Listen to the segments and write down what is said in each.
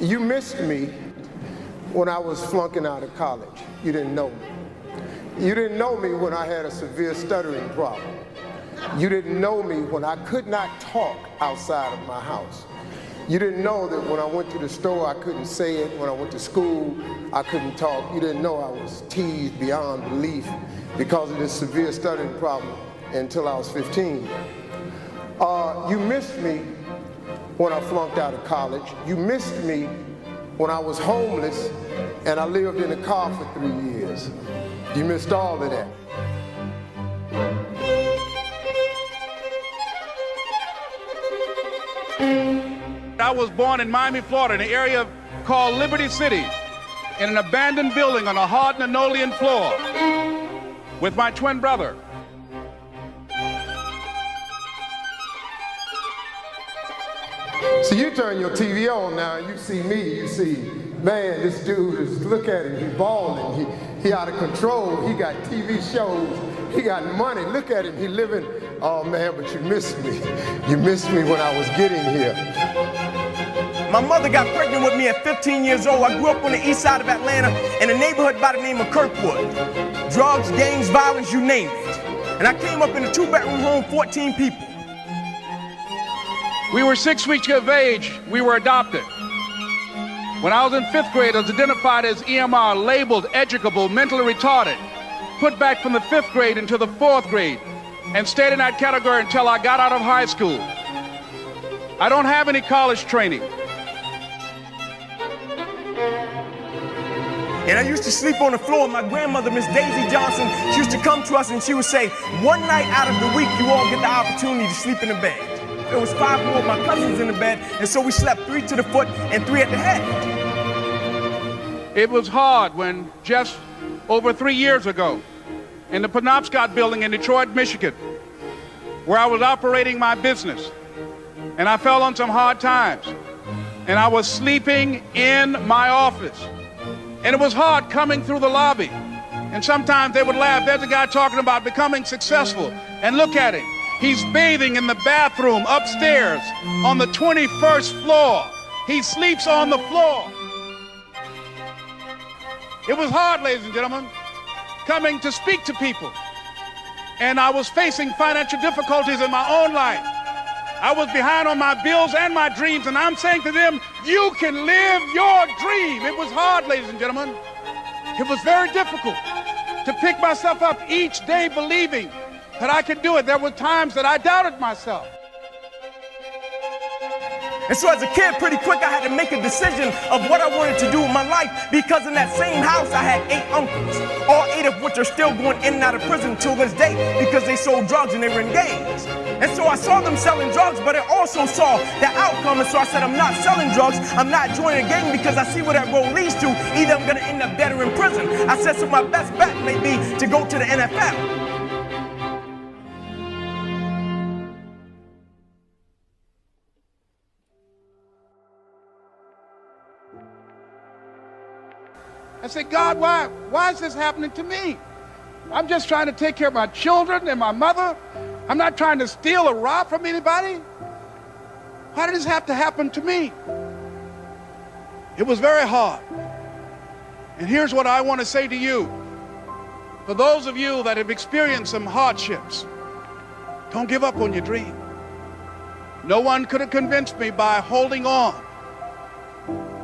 You missed me when I was flunking out of college. You didn't know me. You didn't know me when I had a severe stuttering problem. You didn't know me when I could not talk outside of my house. You didn't know that when I went to the store, I couldn't say it. When I went to school, I couldn't talk. You didn't know I was teased beyond belief because of this severe stuttering problem until I was 15. You missed me when I flunked out of college. You missed me when I was homeless and I lived in a car for 3 years. You missed all of that. I was born in Miami, Florida, in an area called Liberty City, in an abandoned building on a hard linoleum floor with my twin brother. So you turn your TV on now, you see me, you see, man, this dude is, look at him, he's balling, he out of control, he got TV shows, he got money, look at him, he living, oh man, but you missed me. You missed me when I was getting here. My mother got pregnant with me at 15 years old. I grew up on the east side of Atlanta in a neighborhood by the name of Kirkwood. Drugs, gangs, violence, you name it. And I came up in a 2-bedroom home, 14 people. We were 6 weeks of age. We were adopted. When I was in 5th grade, I was identified as EMR, labeled, educable, mentally retarded, put back from the 5th grade into the 4th grade, and stayed in that category until I got out of high school. I don't have any college training. And I used to sleep on the floor. My grandmother, Miss Daisy Johnson, she used to come to us and she would say, one night out of the week, you all get the opportunity to sleep in the bed. There was 5 more of my cousins in the bed, and so we slept 3 to the foot and 3 at the head. It was hard when just over 3 years ago, in the Penobscot building in Detroit, Michigan, where I was operating my business, and I fell on some hard times, and I was sleeping in my office. And it was hard coming through the lobby. And sometimes they would laugh. There's a guy talking about becoming successful. And look at him. He's bathing in the bathroom upstairs on the 21st floor. He sleeps on the floor. It was hard, ladies and gentlemen, coming to speak to people. And I was facing financial difficulties in my own life. I was behind on my bills and my dreams, and I'm saying to them, you can live your dream. It was hard, ladies and gentlemen. It was very difficult to pick myself up each day believing that I could do it. There were times that I doubted myself. And so as a kid, pretty quick, I had to make a decision of what I wanted to do with my life, because in that same house, I had 8 uncles, all 8 of which are still going in and out of prison till this day because they sold drugs and they were in gangs. And so I saw them selling drugs, but I also saw the outcome. And so I said, I'm not selling drugs. I'm not joining a gang because I see where that road leads to. Either I'm going to end up dead or in prison. I said, so my best bet may be to go to the NFL. I said, God, why is this happening to me? I'm just trying to take care of my children and my mother. I'm not trying to steal or rob from anybody. Why did this have to happen to me? It was very hard. And here's what I want to say to you. For those of you that have experienced some hardships, don't give up on your dream. No one could have convinced me by holding on,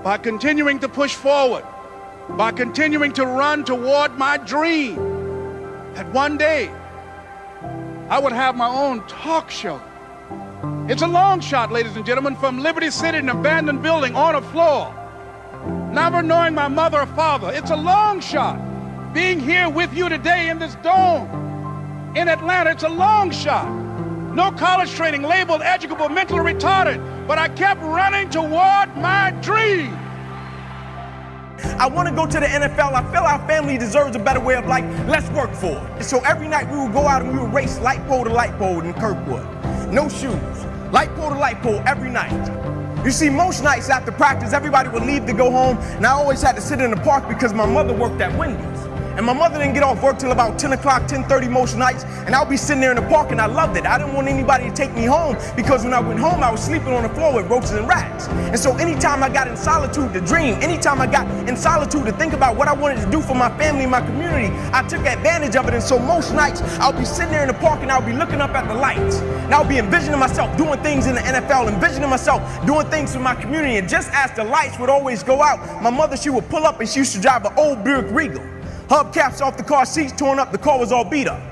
by continuing to push forward, by continuing to run toward my dream, that one day I would have my own talk show. It's a long shot, ladies and gentlemen, from Liberty City, an abandoned building on a floor, never knowing my mother or father. It's a long shot. Being here with you today in this dome in Atlanta, it's a long shot. No college training, labeled educable, mentally retarded, but I kept running toward my dream. I want to go to the NFL. I feel our family deserves a better way of life. Let's work for it. So every night we would go out and we would race light pole to light pole in Kirkwood. No shoes. Light pole to light pole every night. You see, most nights after practice, everybody would leave to go home, and I always had to sit in the park because my mother worked at Wendy's. And my mother didn't get off work till about 10 o'clock, 10:30 most nights, and I'll be sitting there in the park, and I loved it. I didn't want anybody to take me home, because when I went home, I was sleeping on the floor with roaches and rats. And so anytime I got in solitude to dream, anytime I got in solitude to think about what I wanted to do for my family and my community, I took advantage of it. And so most nights, I'll be sitting there in the park, and I'll be looking up at the lights, and I'll be envisioning myself doing things in the NFL, envisioning myself doing things for my community. And just as the lights would always go out, my mother, she would pull up, and she used to drive an old Buick Regal. Hubcaps off the car seats torn up, the car was all beat up.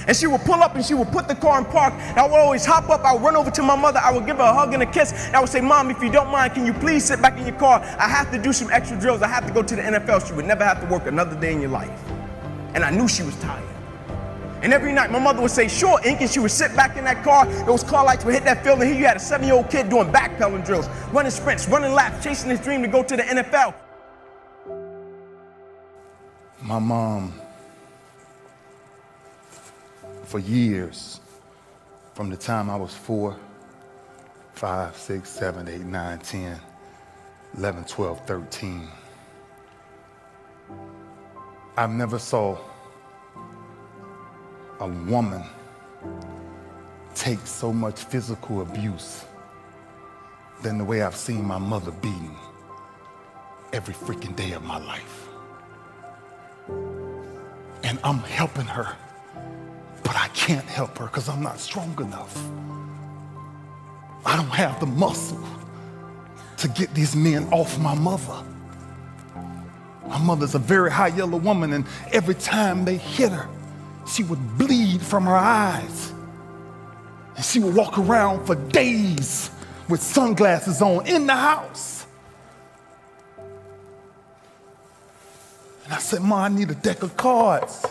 And she would pull up and she would put the car in park, and I would always hop up, I would run over to my mother, I would give her a hug and a kiss, and I would say, Mom, if you don't mind, can you please sit back in your car? I have to do some extra drills, I have to go to the NFL. She would never have to work another day in your life. And I knew she was tired. And every night my mother would say, sure, Ink, and she would sit back in that car, those car lights would hit that field, and here you had a 7-year-old kid doing backpedaling drills, running sprints, running laps, chasing his dream to go to the NFL. My mom, for years, from the time I was 4, 5, 6, 7, 8, 9, 10, 11, 12, 13, I've never saw a woman take so much physical abuse than the way I've seen my mother beaten every freaking day of my life. And I'm helping her, but I can't help her because I'm not strong enough. I don't have the muscle to get these men off my mother. My mother's a very high yellow woman, and every time they hit her, she would bleed from her eyes. And she would walk around for days with sunglasses on in the house. And I said, Ma, I need a deck of cards.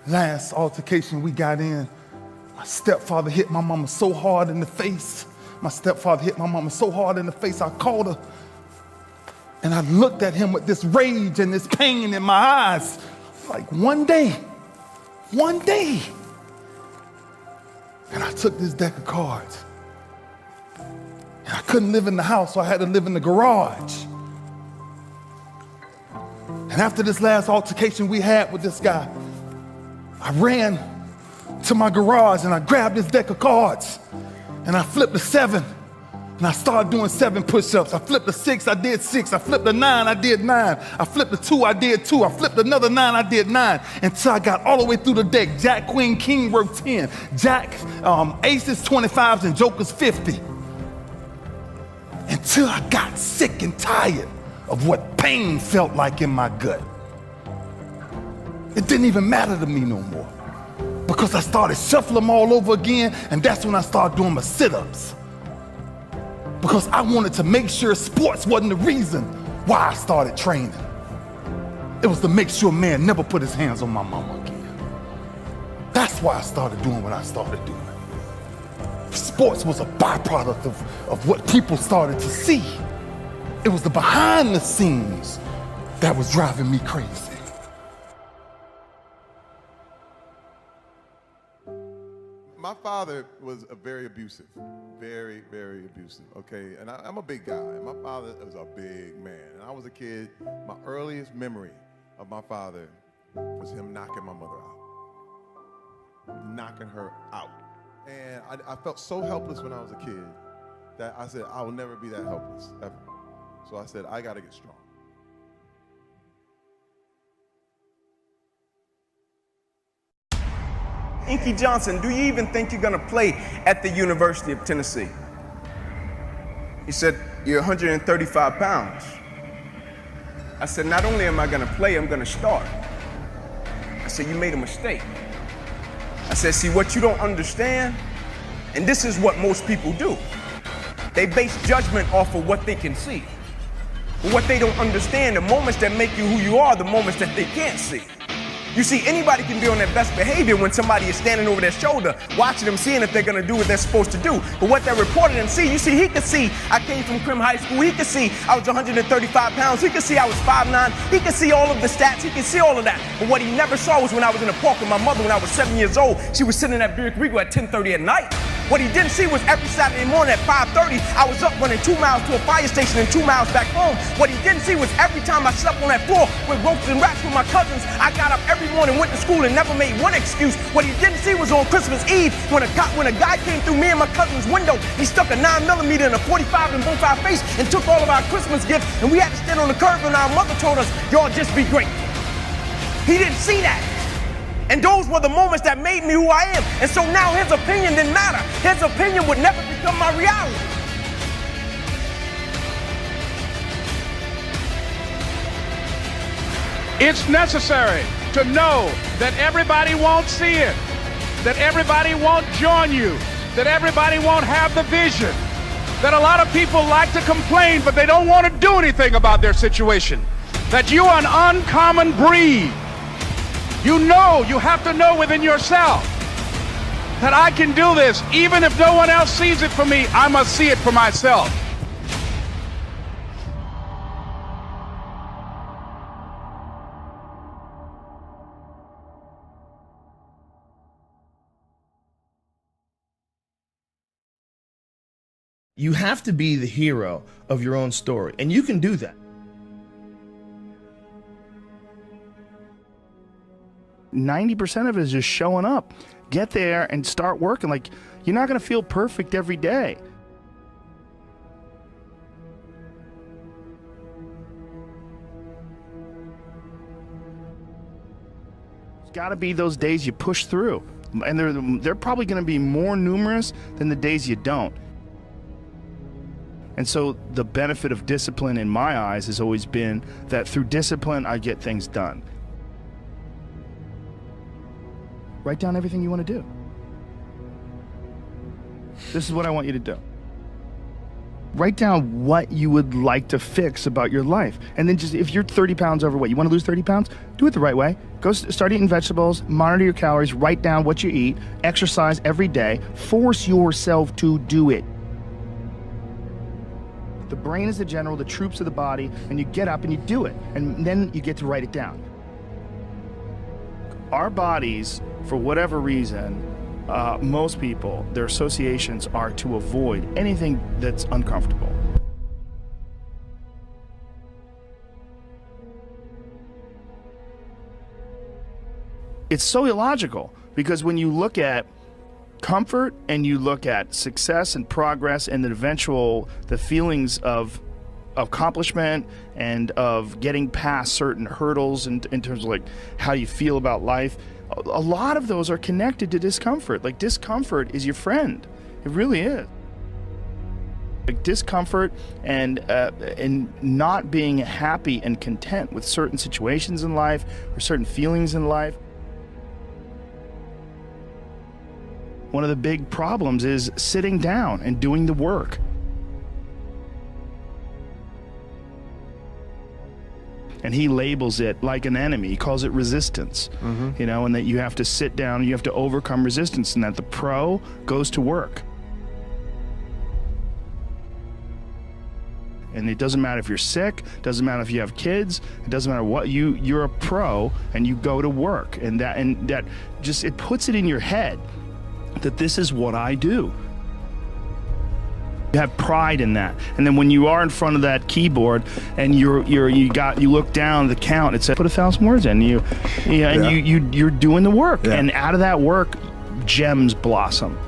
Last altercation we got in, my stepfather hit my mama so hard in the face. My stepfather hit my mama so hard in the face, I called her. And I looked at him with this rage and this pain in my eyes. Like one day. And I took this deck of cards. And I couldn't live in the house, so I had to live in the garage. And after this last altercation we had with this guy, I ran to my garage and I grabbed this deck of cards and I flipped a 7 and I started doing 7 push-ups. I flipped a 6, I did 6. I flipped a 9, I did 9. I flipped a 2, I did 2. I flipped another 9, I did 9. Until I got all the way through the deck. Jack, Queen, King worked 10. Jack, Aces 25s and Jokers 50. Until I got sick and tired of what pain felt like in my gut. It didn't even matter to me no more, because I started shuffling them all over again, and that's when I started doing my sit-ups. Because I wanted to make sure sports wasn't the reason why I started training. It was to make sure a man never put his hands on my mama again. That's why I started doing what I started doing. Sports was a byproduct of what people started to see. It was the behind the scenes that was driving me crazy. My father was a very abusive, very, very abusive, okay? And I'm a big guy, and my father was a big man. And I was a kid, my earliest memory of my father was him knocking my mother out. Knocking her out. And I felt so helpless when I was a kid that I said, I will never be that helpless, ever. So I said, I gotta get strong. Inky Johnson, do you even think you're gonna play at the University of Tennessee? He said, you're 135 pounds. I said, not only am I gonna play, I'm gonna start. I said, you made a mistake. I said, see, what you don't understand, and this is what most people do, they base judgment off of what they can see. But what they don't understand, the moments that make you who you are, the moments that they can't see. You see, anybody can be on their best behavior when somebody is standing over their shoulder, watching them, seeing if they're gonna do what they're supposed to do. But what they're reporting and see, you see, he could see I came from Crim High School. He could see I was 135 pounds. He could see I was 5'9". He could see all of the stats. He could see all of that. But what he never saw was when I was in the park with my mother when I was 7 years old. She was sitting in that Buick Regal at 10:30 at night. What he didn't see was every Saturday morning at 5:30, I was up running 2 miles to a fire station and 2 miles back home. What he didn't see was every time I slept on that floor with ropes and rats with my cousins, I got up every morning, went to school, and never made one excuse. What he didn't see was on Christmas Eve, when a guy came through me and my cousin's window, he stuck a 9mm in a 45 in both our face and took all of our Christmas gifts, and we had to stand on the curb, and our mother told us, y'all just be great. He didn't see that. And those were the moments that made me who I am. And so now his opinion didn't matter. His opinion would never become my reality. It's necessary to know that everybody won't see it, that everybody won't join you, that everybody won't have the vision, that a lot of people like to complain, but they don't want to do anything about their situation, that you are an uncommon breed. You know, you have to know within yourself that I can do this. Even if no one else sees it for me, I must see it for myself. You have to be the hero of your own story, and you can do that. 90% of it is just showing up. Get there and start working. Like, you're not going to feel perfect every day. There's got to be those days you push through. And they're probably going to be more numerous than the days you don't. And so the benefit of discipline in my eyes has always been that through discipline, I get things done. Write down everything you want to do. This is what I want you to do. Write down what you would like to fix about your life. And then just, if you're 30 pounds overweight, you want to lose 30 pounds? Do it the right way. Go start eating vegetables, monitor your calories, write down what you eat, exercise every day, force yourself to do it. The brain is the general, the troops of the body, and you get up and you do it. And then you get to write it down. Our bodies, for whatever reason, most people, their associations are to avoid anything that's uncomfortable. It's so illogical, because when you look at comfort and you look at success and progress and the feelings of accomplishment and of getting past certain hurdles in terms of like how you feel about life, a lot of those are connected to discomfort. Like, discomfort is your friend. It really is. Like, discomfort and not being happy and content with certain situations in life or certain feelings in life. One of the big problems is sitting down and doing the work. And he labels it like an enemy. He calls it resistance, you know, and that you have to sit down, you have to overcome resistance, and that the pro goes to work. And it doesn't matter if you're sick, doesn't matter if you have kids, it doesn't matter what, you're a pro and you go to work. And that just, it puts it in your head that this is what I do. You have pride in that. And then when you are in front of that keyboard and you look down the count, it says put 1,000 words in, you're doing the work. Yeah. And out of that work, gems blossom.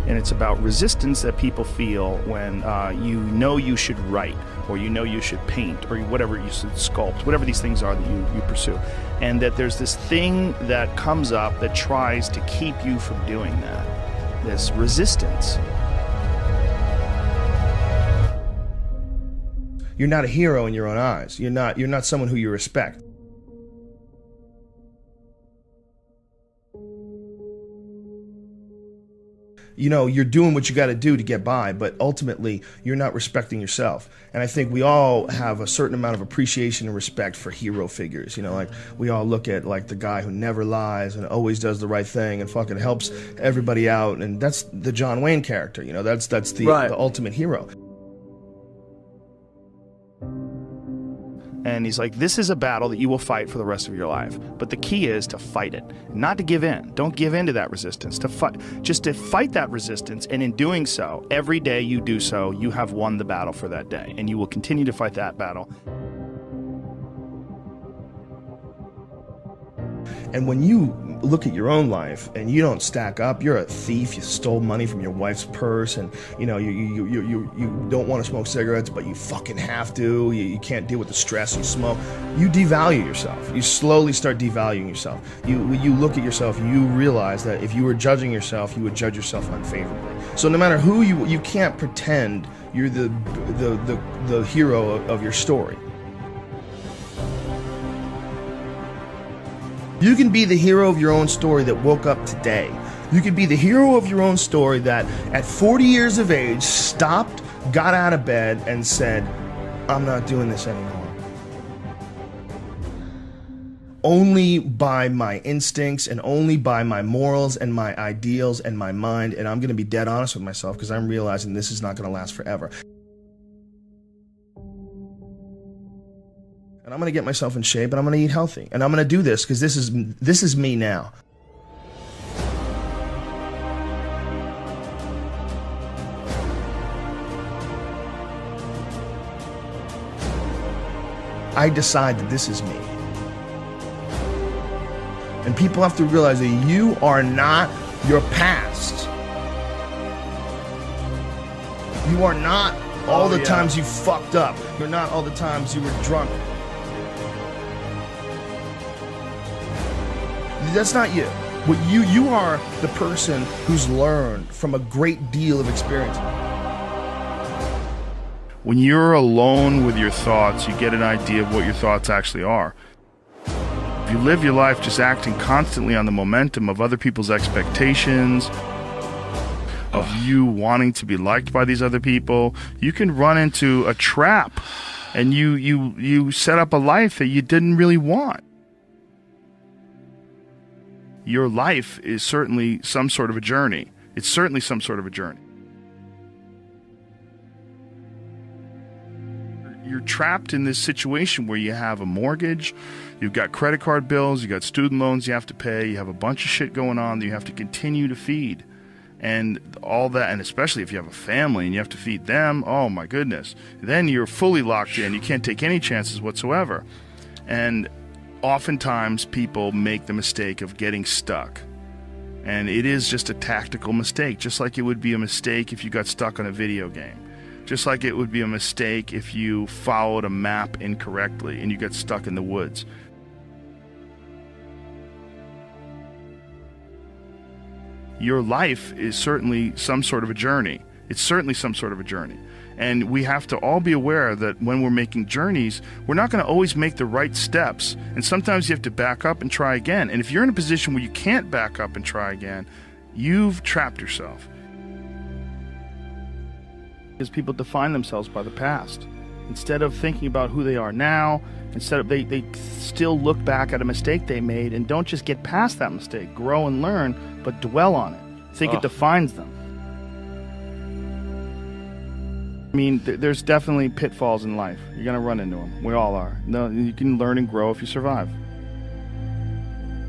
And it's about resistance that people feel when you know you should write, or you know you should paint, or whatever you should sculpt, whatever these things are that you pursue. And that there's this thing that comes up that tries to keep you from doing that. This resistance. You're not a hero in your own eyes. You're not someone who you respect. You know, you're doing what you got to do to get by, but ultimately you're not respecting yourself. And I think we all have a certain amount of appreciation and respect for hero figures. You know, like we all look at like the guy who never lies and always does the right thing and fucking helps everybody out, and that's the John Wayne character. You know, that's the ultimate hero. And he's like, this is a battle that you will fight for the rest of your life. But the key is to fight it, not to give in. Don't give in to that resistance, just to fight that resistance. And in doing so, every day you do so, you have won the battle for that day. And you will continue to fight that battle. And when you look at your own life and you don't stack up, you're a thief, you stole money from your wife's purse, and you don't want to smoke cigarettes, but you fucking have to, you can't deal with the stress, you smoke, you devalue yourself. You slowly start devaluing yourself. You look at yourself, you realize that if you were judging yourself, you would judge yourself unfavorably. So no matter who you can't pretend you're the hero of your story. You can be the hero of your own story that woke up today. You can be the hero of your own story that at 40 years of age stopped, got out of bed and said, I'm not doing this anymore. Only by my instincts and only by my morals and my ideals and my mind, and I'm going to be dead honest with myself because I'm realizing this is not going to last forever. And I'm going to get myself in shape, and I'm going to eat healthy. And I'm going to do this because this is me now. I decide that this is me. And people have to realize that you are not your past. You are not all the times you fucked up. You're not all the times you were drunk. That's not you. What you are the person who's learned from a great deal of experience. When you're alone with your thoughts, you get an idea of what your thoughts actually are. If you live your life just acting constantly on the momentum of other people's expectations, of you wanting to be liked by these other people, you can run into a trap, and you set up a life that you didn't really want. Your life is certainly some sort of a journey. It's certainly some sort of a journey. You're trapped in this situation where you have a mortgage, you've got credit card bills, you've got student loans you have to pay, you have a bunch of shit going on that you have to continue to feed. And all that, and especially if you have a family and you have to feed them, oh my goodness. Then you're fully locked in. You can't take any chances whatsoever. And oftentimes people make the mistake of getting stuck. And it is just a tactical mistake, just like it would be a mistake if you got stuck on a video game. Just like it would be a mistake if you followed a map incorrectly and you got stuck in the woods. Your life is certainly some sort of a journey. It's certainly some sort of a journey. And we have to all be aware that when we're making journeys, we're not going to always make the right steps. And sometimes you have to back up and try again. And if you're in a position where you can't back up and try again, you've trapped yourself. Because people define themselves by the past. Instead of thinking about who they are now, instead of they still look back at a mistake they made and don't just get past that mistake, grow and learn, but dwell on it. Think it defines them. I mean, there's definitely pitfalls in life. You're going to run into them. We all are. No, you can learn and grow if you survive.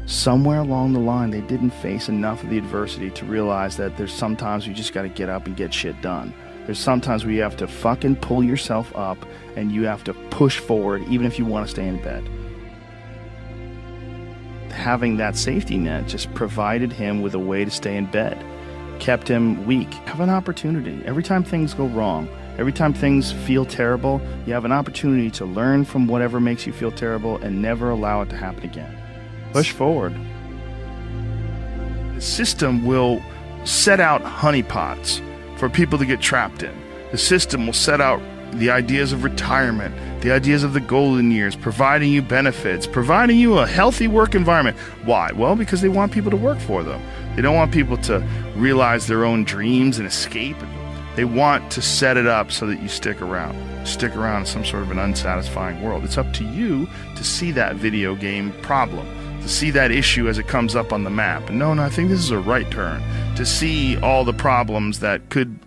Somewhere along the line, they didn't face enough of the adversity to realize that there's sometimes you just got to get up and get shit done. There's sometimes where you have to fucking pull yourself up and you have to push forward even if you want to stay in bed. Having that safety net just provided him with a way to stay in bed, kept him weak. Have an opportunity. Every time things go wrong, every time things feel terrible, you have an opportunity to learn from whatever makes you feel terrible and never allow it to happen again. Push forward. The system will set out honeypots for people to get trapped in. The system will set out the ideas of retirement, the ideas of the golden years, providing you benefits, providing you a healthy work environment. Why? Well, because they want people to work for them. They don't want people to realize their own dreams and escape. They want to set it up so that you stick around. Stick around in some sort of an unsatisfying world. It's up to you to see that video game problem, to see that issue as it comes up on the map. And no, I think this is a right turn. To see all the problems that could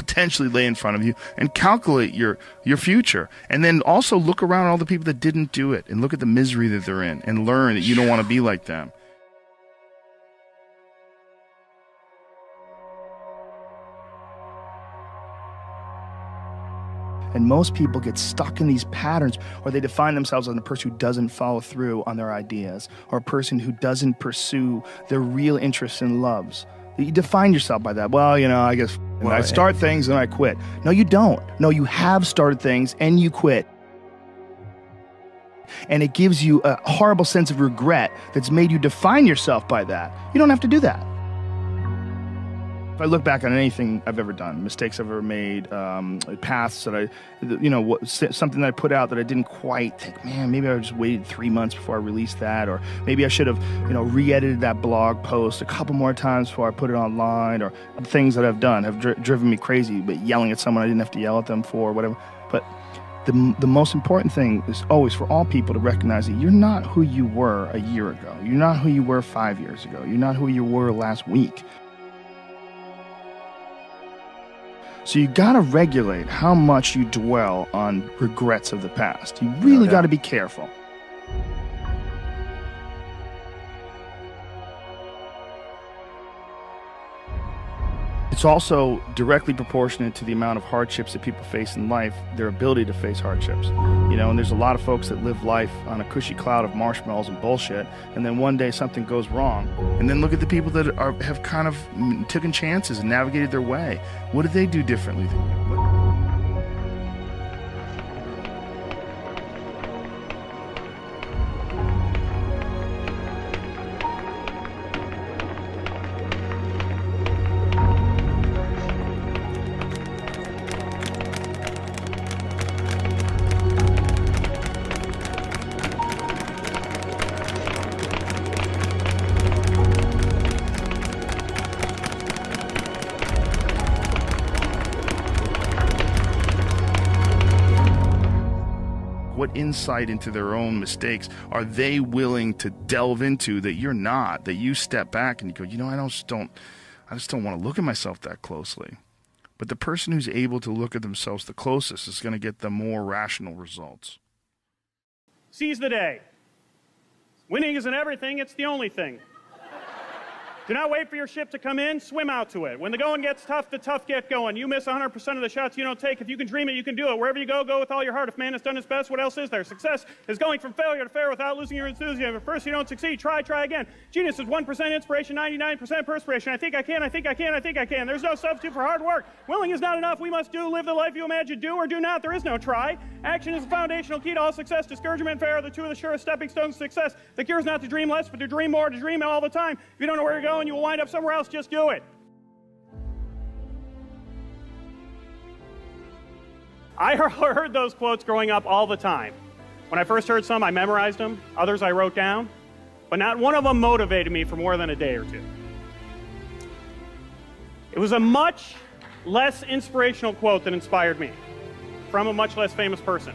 potentially lay in front of you and calculate your future. And then also look around at all the people that didn't do it and look at the misery that they're in and learn that you don't want to be like them. And most people get stuck in these patterns, or they define themselves as a person who doesn't follow through on their ideas, or a person who doesn't pursue their real interests and loves. You define yourself by that. Well, I guess I start things and I quit. No, you don't. No, you have started things and you quit. And it gives you a horrible sense of regret that's made you define yourself by that. You don't have to do that. If I look back on anything I've ever done, mistakes I've ever made, paths that something that I put out that I didn't quite think, man, maybe I just waited 3 months before I released that, or maybe I should have, re-edited that blog post a couple more times before I put it online, or things that I've done have driven me crazy, but yelling at someone I didn't have to yell at them for, whatever. But the most important thing is always for all people to recognize that you're not who you were a year ago. You're not who you were 5 years ago. You're not who you were last week. So you gotta regulate how much you dwell on regrets of the past. You really gotta be careful. It's also directly proportionate to the amount of hardships that people face in life, their ability to face hardships. And there's a lot of folks that live life on a cushy cloud of marshmallows and bullshit, and then one day something goes wrong. And then look at the people that have kind of taken chances and navigated their way. What did they do differently than you? What insight into their own mistakes are they willing to delve into that you're not, that you step back and you go, I just don't want to look at myself that closely. But the person who's able to look at themselves the closest is going to get the more rational results. Seize the day. Winning isn't everything, it's the only thing. Do not wait for your ship to come in, swim out to it. When the going gets tough, the tough get going. You miss 100% of the shots you don't take. If you can dream it, you can do it. Wherever you go, go with all your heart. If man has done his best, what else is there? Success is going from failure to fair without losing your enthusiasm. If first you don't succeed, try again. Genius is 1% inspiration, 99% perspiration. I think I can. There's no substitute for hard work. Willing is not enough. We must live the life you imagine. Do or do not. There is no try. Action is the foundational key to all success. Discouragement and failure are the two of the surest stepping stones to success. The cure is not to dream less, but to dream more, to dream all the time. If you don't know where you're going, you will wind up somewhere else. Just do it. I heard those quotes growing up all the time. When I first heard some, I memorized them. Others I wrote down. But not one of them motivated me for more than a day or two. It was a much less inspirational quote that inspired me from a much less famous person.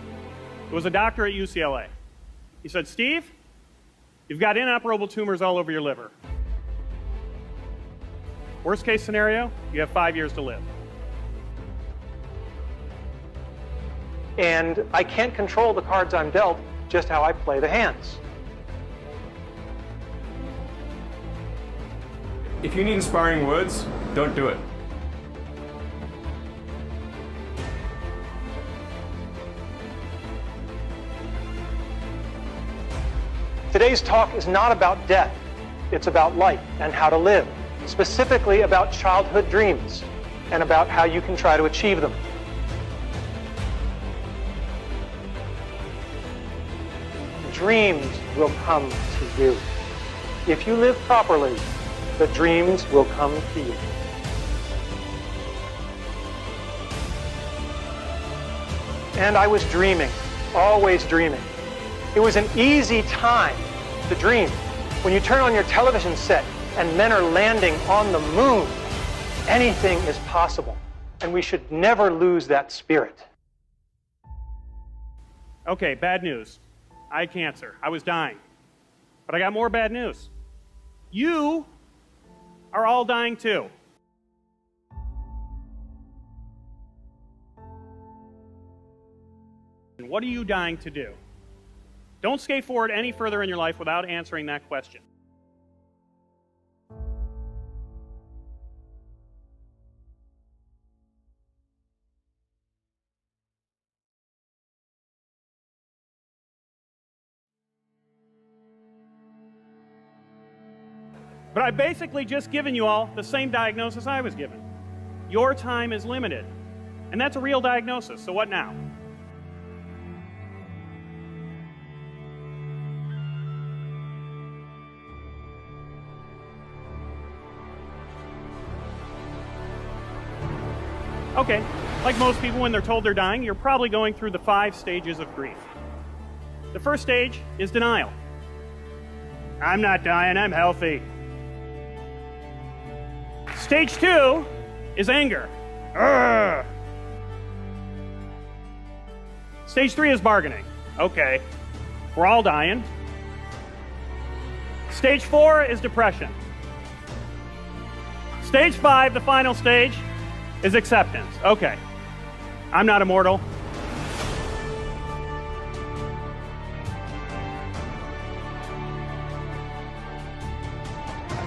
It was a doctor at UCLA. He said, Steve, you've got inoperable tumors all over your liver. Worst case scenario, you have 5 years to live. And I can't control the cards I'm dealt, just how I play the hands. If you need inspiring words, don't do it. Today's talk is not about death. It's about life and how to live. Specifically about childhood dreams and about how you can try to achieve them. Dreams will come to you. If you live properly, the dreams will come to you. And I was dreaming, always dreaming. It was an easy time to dream. When you turn on your television set and men are landing on the moon, anything is possible. And we should never lose that spirit. Okay, bad news. I had cancer. I was dying. But I got more bad news. You are all dying too. What are you dying to do? Don't skate forward any further in your life without answering that question. But I've basically just given you all the same diagnosis I was given. Your time is limited. And that's a real diagnosis, so what now? Okay, like most people when they're told they're dying, you're probably going through the 5 stages of grief. The first stage is denial. I'm not dying, I'm healthy. Stage 2 is anger. Urgh. Stage 3 is bargaining. Okay, we're all dying. Stage 4 is depression. Stage 5, the final stage, is acceptance. Okay, I'm not immortal.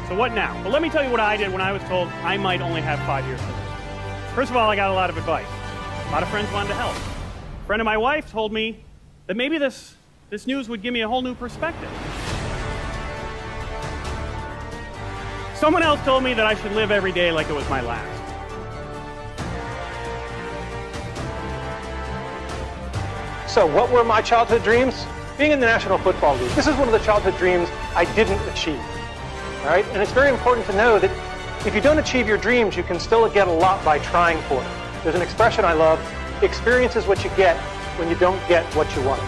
So what now? Well, let me tell you what I did when I was told I might only have 5 years to live. First of all, I got a lot of advice. A lot of friends wanted to help. A friend of my wife told me that maybe this news would give me a whole new perspective. Someone else told me that I should live every day like it was my last. So what were my childhood dreams? Being in the National Football League. This is one of the childhood dreams I didn't achieve. All right? And it's very important to know that if you don't achieve your dreams, you can still get a lot by trying for it. There's an expression I love, experience is what you get when you don't get what you want.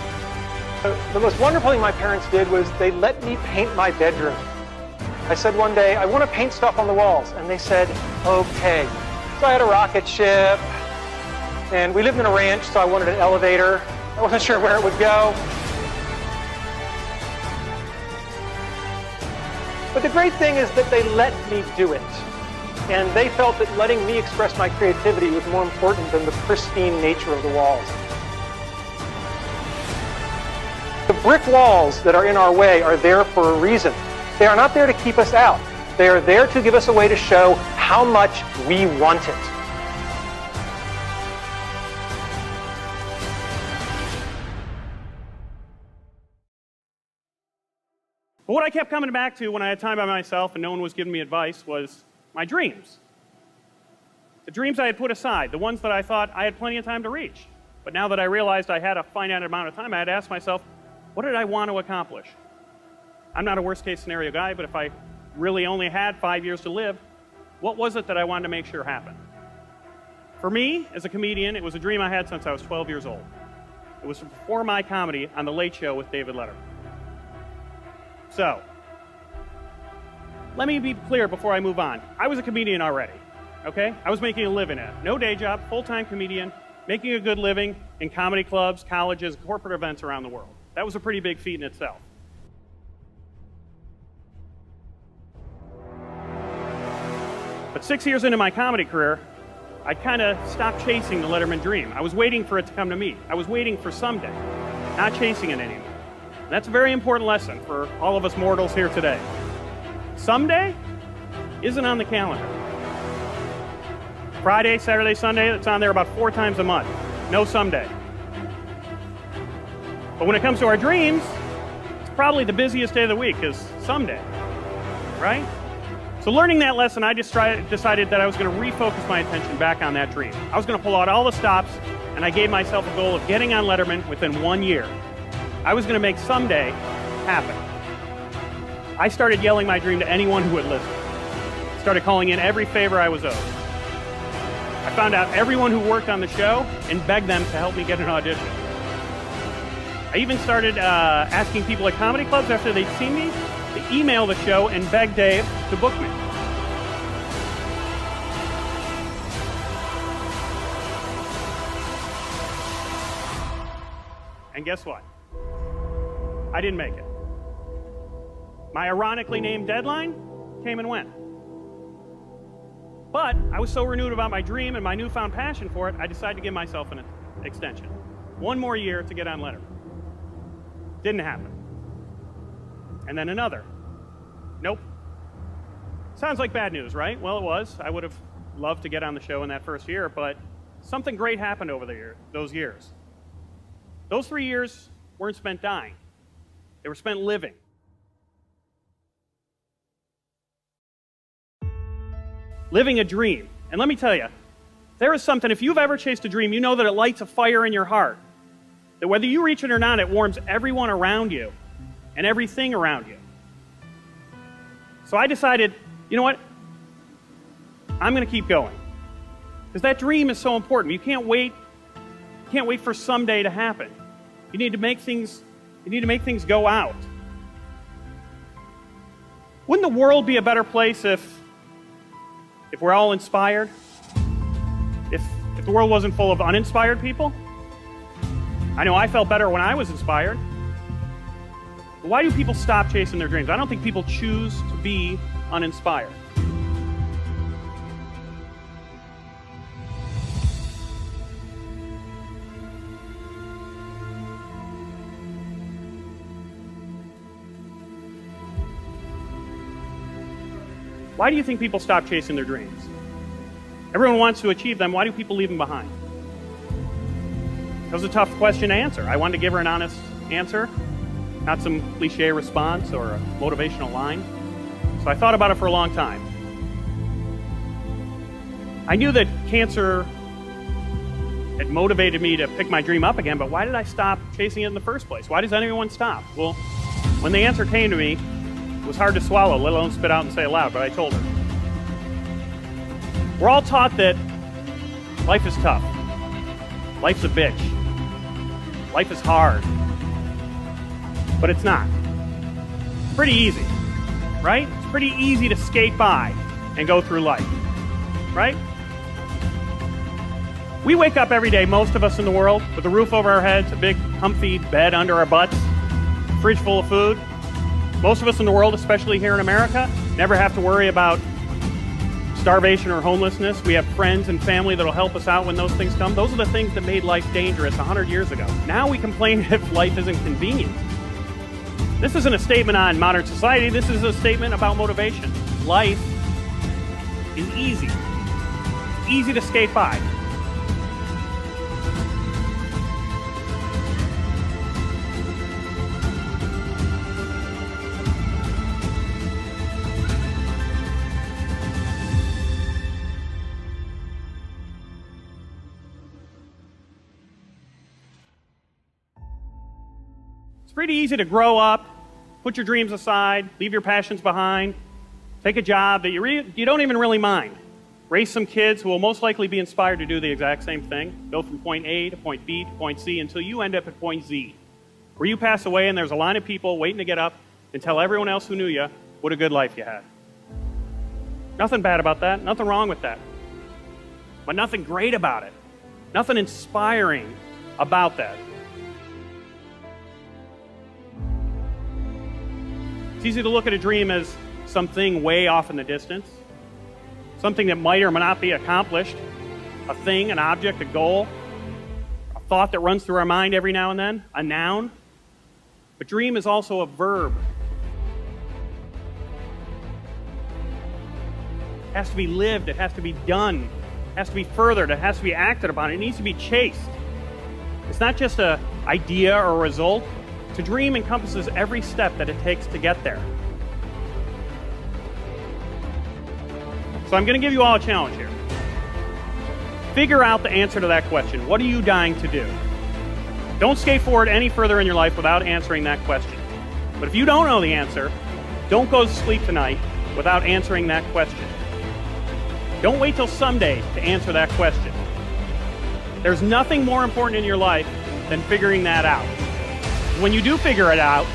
So the most wonderful thing my parents did was they let me paint my bedroom. I said one day, I want to paint stuff on the walls. And they said, okay. So I had a rocket ship, and we lived in a ranch, so I wanted an elevator. I wasn't sure where it would go. But the great thing is that they let me do it. And they felt that letting me express my creativity was more important than the pristine nature of the walls. The brick walls that are in our way are there for a reason. They are not there to keep us out. They are there to give us a way to show how much we want it. But what I kept coming back to when I had time by myself and no one was giving me advice was my dreams. The dreams I had put aside, the ones that I thought I had plenty of time to reach. But now that I realized I had a finite amount of time, I had to ask myself, what did I want to accomplish? I'm not a worst-case scenario guy, but if I really only had 5 years to live, what was it that I wanted to make sure happened? For me, as a comedian, it was a dream I had since I was 12 years old. It was to perform my comedy on The Late Show with David Letterman. So, let me be clear before I move on. I was a comedian already, okay? I was making a living at it. No day job, full-time comedian, making a good living in comedy clubs, colleges, corporate events around the world. That was a pretty big feat in itself. But 6 years into my comedy career, I kind of stopped chasing the Letterman dream. I was waiting for it to come to me. I was waiting for someday, not chasing it anymore. And that's a very important lesson for all of us mortals here today. Someday isn't on the calendar. Friday, Saturday, Sunday, it's on there about 4 times a month. No someday. But when it comes to our dreams, it's probably the busiest day of the week is someday, right? So learning that lesson, I just decided that I was going to refocus my attention back on that dream. I was going to pull out all the stops, and I gave myself a goal of getting on Letterman within 1 year. I was going to make someday happen. I started yelling my dream to anyone who would listen. Started calling in every favor I was owed. I found out everyone who worked on the show and begged them to help me get an audition. I even started asking people at comedy clubs after they'd seen me to email the show and beg Dave to book me. And guess what? I didn't make it. My ironically named deadline came and went. But I was so renewed about my dream and my newfound passion for it, I decided to give myself an extension. one more year to get on Letterman. Didn't happen. And then another. Nope. Sounds like bad news, right? Well, it was. I would have loved to get on the show in that first year, but something great happened over those years. Those 3 years weren't spent dying. They were spent living. Living a dream. And let me tell you, there is something, if you've ever chased a dream, you know that it lights a fire in your heart. That whether you reach it or not, it warms everyone around you and everything around you. So I decided, you know what? I'm going to keep going. Because that dream is so important. You can't wait for someday to happen. You need to make things go out. Wouldn't the world be a better place if we're all inspired? If the world wasn't full of uninspired people? I know I felt better when I was inspired. But why do people stop chasing their dreams? I don't think people choose to be uninspired. Why do you think people stop chasing their dreams? Everyone wants to achieve them. Why do people leave them behind? That was a tough question to answer. I wanted to give her an honest answer, not some cliche response or a motivational line. So I thought about it for a long time. I knew that cancer had motivated me to pick my dream up again, but why did I stop chasing it in the first place? Why does anyone stop? Well, when the answer came to me, it was hard to swallow, let alone spit out and say it aloud, but I told her. We're all taught that life is tough. Life's a bitch. Life is hard. But it's not. It's pretty easy, right? It's pretty easy to skate by and go through life, right? We wake up every day, most of us in the world, with a roof over our heads, a big comfy bed under our butts, a fridge full of food. Most of us in the world, especially here in America, never have to worry about starvation or homelessness. We have friends and family that'll help us out when those things come. Those are the things that made life dangerous 100 years ago. Now we complain if life isn't convenient. This isn't a statement on modern society. This is a statement about motivation. Life is easy. It's easy to skate by. It's pretty easy to grow up, put your dreams aside, leave your passions behind, take a job that you don't even really mind, raise some kids who will most likely be inspired to do the exact same thing, go from point A to point B to point C until you end up at point Z, where you pass away and there's a line of people waiting to get up and tell everyone else who knew you what a good life you had. Nothing bad about that, nothing wrong with that, but nothing great about it, nothing inspiring about that. It's easy to look at a dream as something way off in the distance, something that might or might not be accomplished, a thing, an object, a goal, a thought that runs through our mind every now and then, a noun. But dream is also a verb. It has to be lived, it has to be done, it has to be furthered, it has to be acted upon, it needs to be chased. It's not just an idea or a result. To dream encompasses every step that it takes to get there. So I'm going to give you all a challenge here. Figure out the answer to that question. What are you dying to do? Don't skate forward any further in your life without answering that question. But if you don't know the answer, don't go to sleep tonight without answering that question. Don't wait till someday to answer that question. There's nothing more important in your life than figuring that out. When you do figure it out,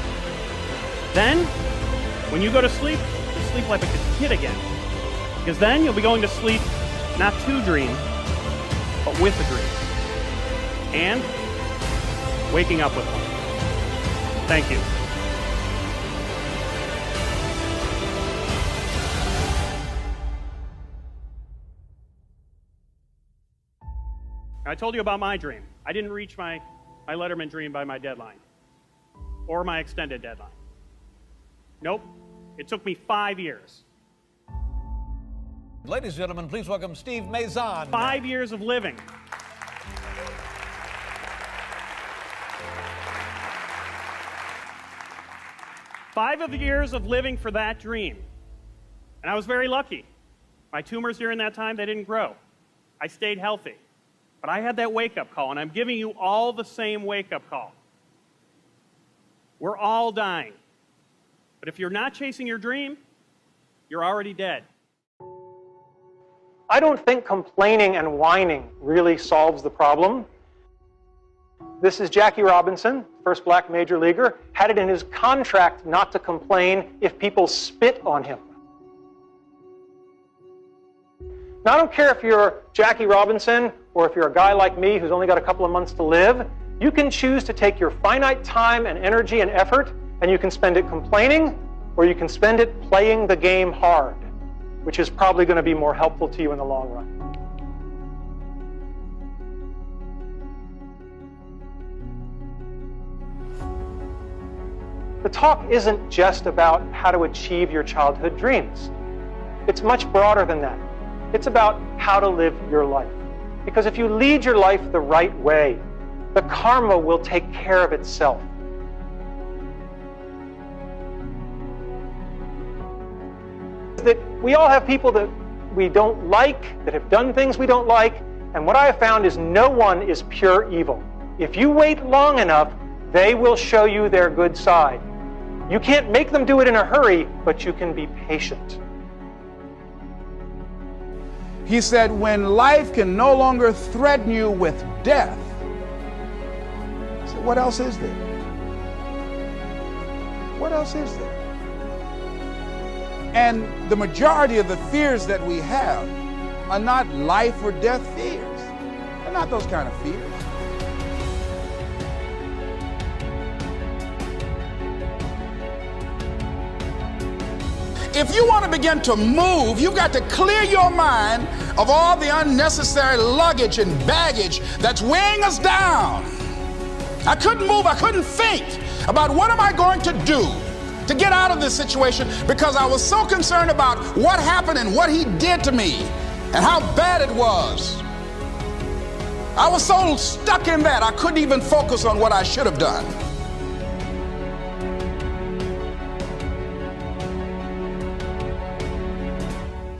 then when you go to sleep, you sleep like a kid again. Because then you'll be going to sleep not to dream, but with a dream. And waking up with one. Thank you. I told you about my dream. I didn't reach my my Letterman dream by my deadline or my extended deadline. Nope. It took me 5 years. Ladies and gentlemen, please welcome Steve Maison. 5 years of living. Five of the years of living for that dream. And I was very lucky. My tumors during that time, they didn't grow. I stayed healthy. But I had that wake-up call, and I'm giving you all the same wake-up call. We're all dying. But if you're not chasing your dream, you're already dead. I don't think complaining and whining really solves the problem. This is Jackie Robinson, first black major leaguer, had it in his contract not to complain if people spit on him. Now, I don't care if you're Jackie Robinson or if you're a guy like me who's only got a couple of months to live. You can choose to take your finite time and energy and effort, and you can spend it complaining, or you can spend it playing the game hard, which is probably going to be more helpful to you in the long run. The talk isn't just about how to achieve your childhood dreams. It's much broader than that. It's about how to live your life. Because if you lead your life the right way, the karma will take care of itself. That we all have people that we don't like, that have done things we don't like, and what I have found is no one is pure evil. If you wait long enough, they will show you their good side. You can't make them do it in a hurry, but you can be patient. He said, when life can no longer threaten you with death, so what else is there? What else is there? And the majority of the fears that we have are not life or death fears. They're not those kind of fears. If you want to begin to move, you've got to clear your mind of all the unnecessary luggage and baggage that's weighing us down. I couldn't move, I couldn't think about what am I going to do to get out of this situation because I was so concerned about what happened and what he did to me and how bad it was. I was so stuck in that I couldn't even focus on what I should have done.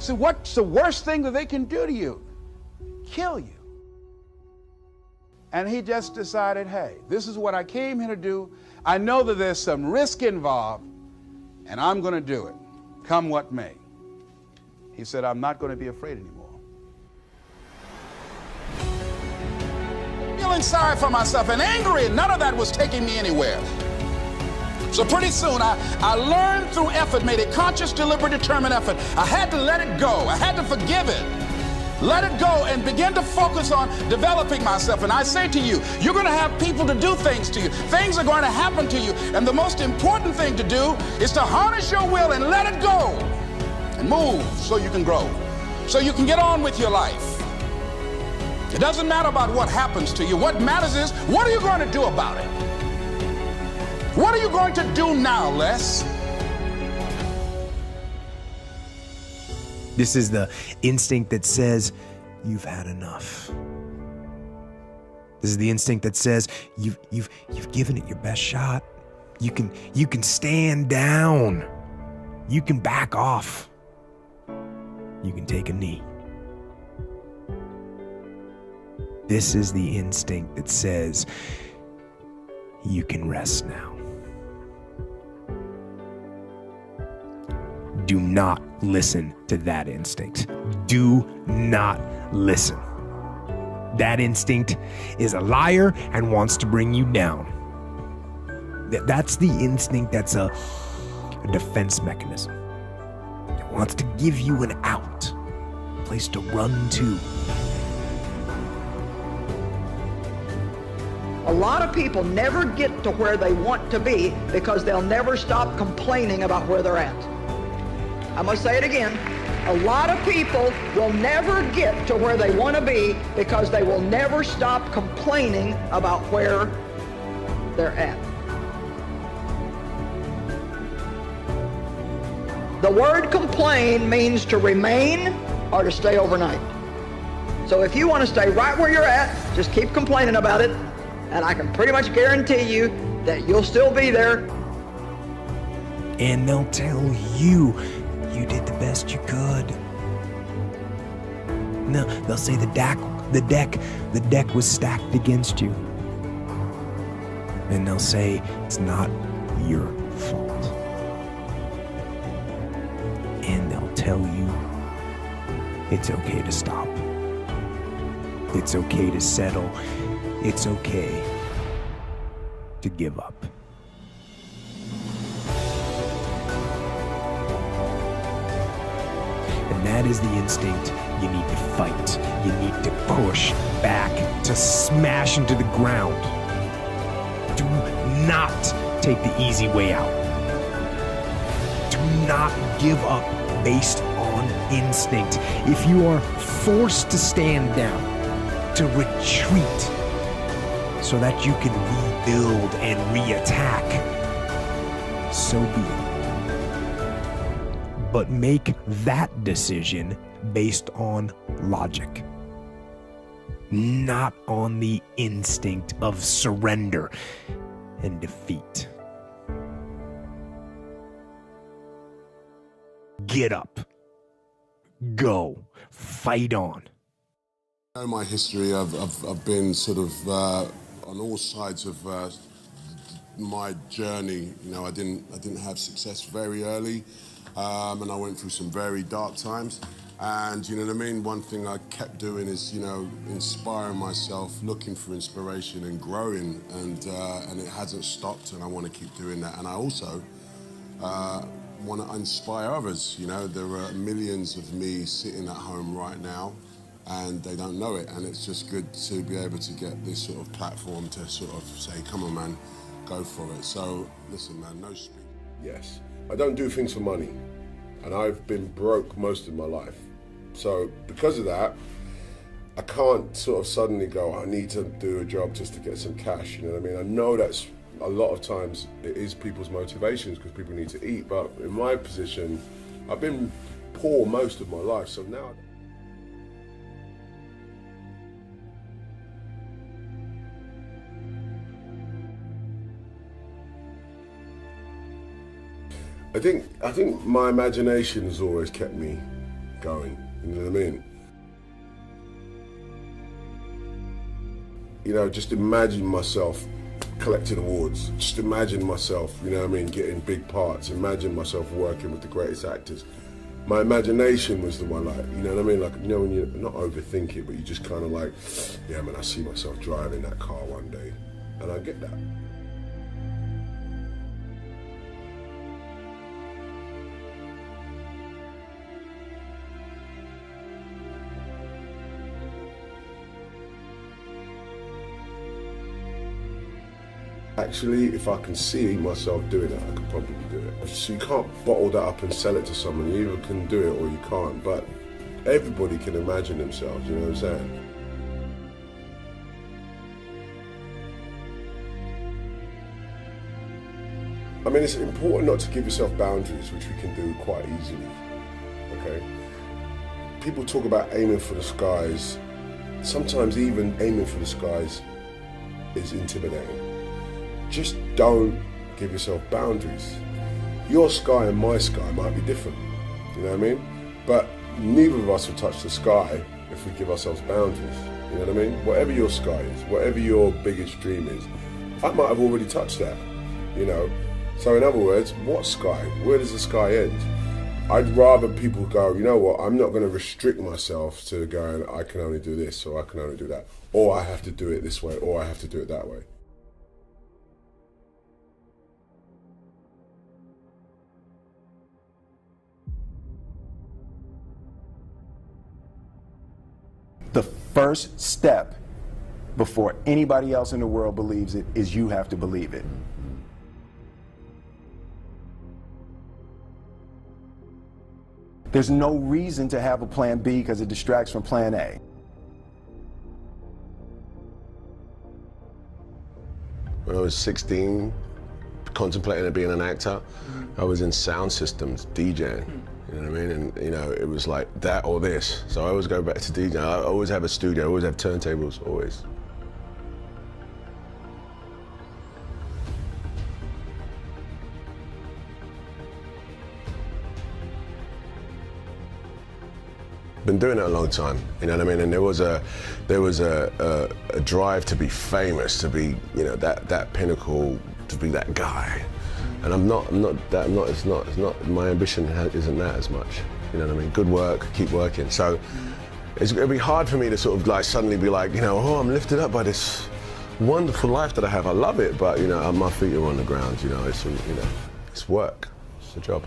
So what's the worst thing that they can do to you? Kill you. And he just decided, hey, this is what I came here to do. I know that there's some risk involved, and I'm going to do it, come what may. He said, I'm not going to be afraid anymore. Feeling sorry for myself and angry, and none of that was taking me anywhere. So pretty soon, I learned through effort, made a conscious, deliberate, determined effort. I had to let it go. I had to forgive it. Let it go and begin to focus on developing myself. And I say to you, you're going to have people to do things to you. Things are going to happen to you. And the most important thing to do is to harness your will and let it go and move so you can grow, so you can get on with your life. It doesn't matter about what happens to you. What matters is, what are you going to do about it? What are you going to do now, Les? This is the instinct that says, you've had enough. This is the instinct that says, you've given it your best shot. You can stand down. You can back off. You can take a knee. This is the instinct that says, you can rest now. Do not listen to that instinct. Do not listen. That instinct is a liar and wants to bring you down. That's the instinct that's a defense mechanism. It wants to give you an out, a place to run to. A lot of people never get to where they want to be because they'll never stop complaining about where they're at. I'm going to say it again. A lot of people will never get to where they want to be because they will never stop complaining about where they're at. The word complain means to remain or to stay overnight. So if you want to stay right where you're at, just keep complaining about it, and I can pretty much guarantee you that you'll still be there. And they'll tell you you did the best you could. No, they'll say the deck was stacked against you. And they'll say it's not your fault. And they'll tell you it's okay to stop. It's okay to settle. It's okay to give up. And that is the instinct you need to fight. You need to push back, to smash into the ground. Do not take the easy way out. Do not give up based on instinct. If you are forced to stand down, to retreat, so that you can rebuild and reattack, so be it. But make that decision based on logic, not on the instinct of surrender and defeat. Get up. Go. Fight on. You know my history. I've been sort of on all sides of my journey. You know, I didn't have success very early, and I went through some very dark times. And you know what I mean? One thing I kept doing is, you know, inspiring myself, looking for inspiration and growing, and it hasn't stopped, and I want to keep doing that. And I also want to inspire others. You know, there are millions of me sitting at home right now, and they don't know it, and it's just good to be able to get this sort of platform to sort of say, come on man, go for it. So listen man, no speed. Yes, I don't do things for money, and I've been broke most of my life. So because of that, I can't sort of suddenly go, I need to do a job just to get some cash, you know what I mean? I know that's a lot of times it is people's motivations because people need to eat, but in my position, I've been poor most of my life, so now I think my imagination has always kept me going, you know what I mean? You know, just imagine myself collecting awards, just imagine myself, you know what I mean, getting big parts, imagine myself working with the greatest actors. My imagination was the one, like, you know what I mean, like, you know, when you're not overthinking, but you just kind of like, yeah man, I see myself driving that car one day, and I get that. Actually, if I can see myself doing it, I could probably do it. So you can't bottle that up and sell it to someone. You either can do it or you can't, but everybody can imagine themselves, you know what I'm saying? I mean, it's important not to give yourself boundaries, which we can do quite easily, okay? People talk about aiming for the skies. Sometimes even aiming for the skies is intimidating. Just don't give yourself boundaries. Your sky and my sky might be different, you know what I mean? But neither of us will touch the sky if we give ourselves boundaries, you know what I mean? Whatever your sky is, whatever your biggest dream is, I might have already touched that, you know? So in other words, what sky? Where does the sky end? I'd rather people go, you know what, I'm not gonna restrict myself to going, I can only do this, or I can only do that, or I have to do it this way, or I have to do it that way. The first step before anybody else in the world believes it is you have to believe it. There's no reason to have a plan B because it distracts from plan A. When I was 16, contemplating being an actor, I was in sound systems, DJing. You know what I mean? And you know, it was like that or this. So I always go back to DJing. I always have a studio, I always have turntables, always. Been doing it a long time, you know what I mean? And there was a drive to be famous, to be, you know, that pinnacle, to be that guy. And my ambition isn't that as much, you know what I mean? Good work, keep working. So it'd be hard for me to sort of like suddenly be like, you know, oh, I'm lifted up by this wonderful life that I have. I love it, but you know, my feet are on the ground, you know, it's work, it's a job.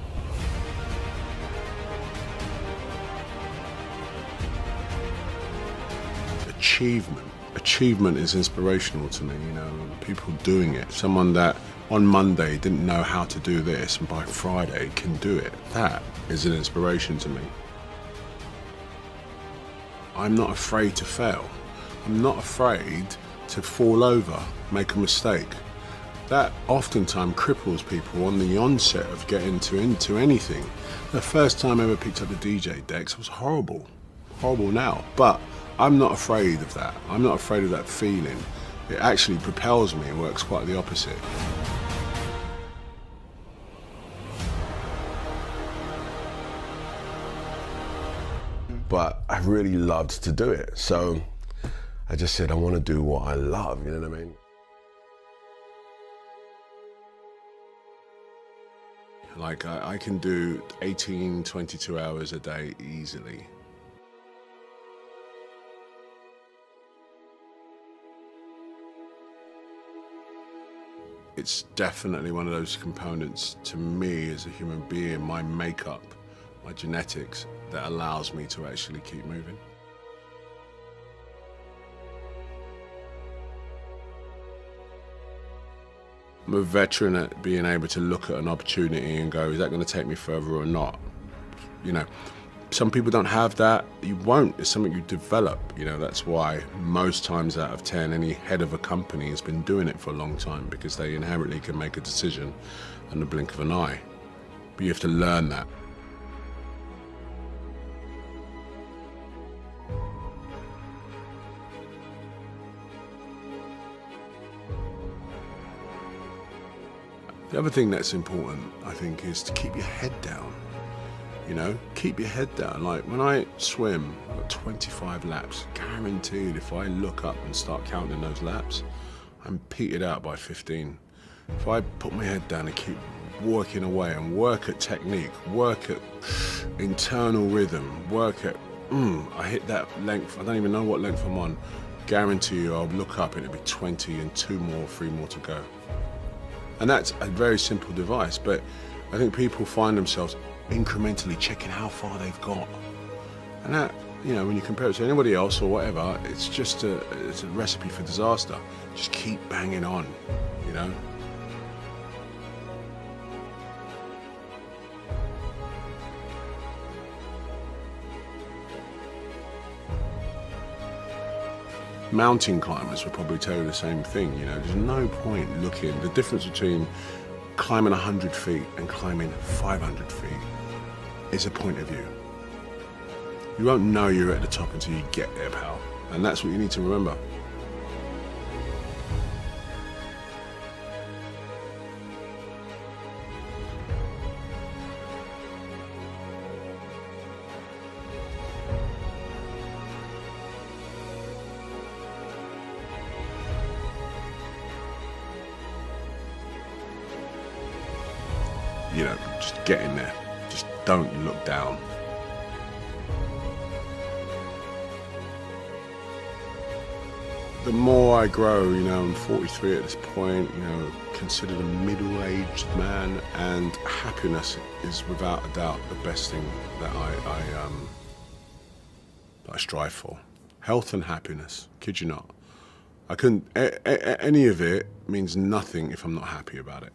Achievement is inspirational to me, you know, people doing it. Someone that on Monday didn't know how to do this and by Friday can do it. That is an inspiration to me. I'm not afraid to fail. I'm not afraid to fall over, make a mistake. That oftentimes cripples people on the onset of getting into anything. The first time I ever picked up the DJ decks was horrible now, but I'm not afraid of that. I'm not afraid of that feeling. It actually propels me and works quite the opposite. But I really loved to do it. So I just said, I want to do what I love, you know what I mean? Like I can do 18, 22 hours a day easily. It's definitely one of those components to me as a human being, my makeup, my genetics, that allows me to actually keep moving. I'm a veteran at being able to look at an opportunity and go, is that going to take me further or not? You know, some people don't have that. You won't. It's something you develop. You know, that's why most times out of 10, any head of a company has been doing it for a long time, because they inherently can make a decision in the blink of an eye. But you have to learn that. The other thing that's important, I think, is to keep your head down. You know, keep your head down. Like when I swim, I've got 25 laps. Guaranteed, if I look up and start counting those laps, I'm petered out by 15. If I put my head down and keep working away and work at technique, work at internal rhythm, work at, I hit that length, I don't even know what length I'm on, guarantee you I'll look up and it'll be 20 and 2 more, 3 more to go. And that's a very simple device, but I think people find themselves incrementally checking how far they've got. And that, you know, when you compare it to anybody else or whatever, it's just it's a recipe for disaster. Just keep banging on, you know? Mountain climbers would probably tell you the same thing, you know, there's no point looking. The difference between climbing 100 feet and climbing 500 feet is a point of view. You won't know you're at the top until you get there, pal. And that's what you need to remember. You know, just get in there. Just don't look down. The more I grow, you know, I'm 43 at this point, you know, considered a middle-aged man, and happiness is without a doubt the best thing that I strive for. Health and happiness, kid you not. I couldn't, any of it means nothing if I'm not happy about it.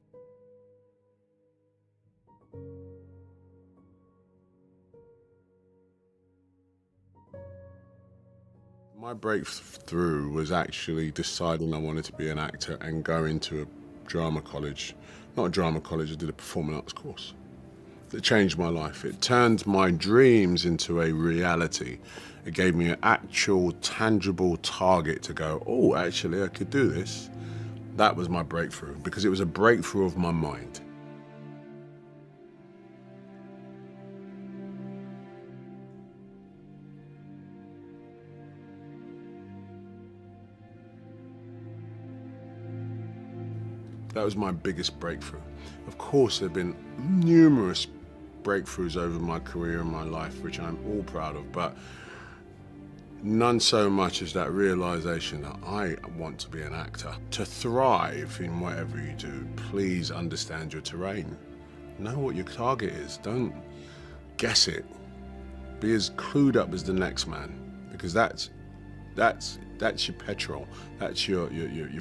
My breakthrough was actually deciding I wanted to be an actor and go into a drama college. Not a drama college, I did a performing arts course. It changed my life. It turned my dreams into a reality. It gave me an actual, tangible target to go, oh, actually, I could do this. That was my breakthrough, because it was a breakthrough of my mind. That was my biggest breakthrough. Of course, there have been numerous breakthroughs over my career and my life, which I'm all proud of, but none so much as that realization that I want to be an actor. To thrive in whatever you do, please understand your terrain. Know what your target is. Don't guess it. Be as clued up as the next man, because that's your petrol. That's your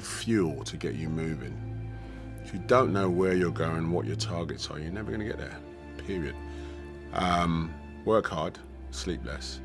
fuel to get you moving. If you don't know where you're going, what your targets are, you're never going to get there, period. Work hard, sleep less.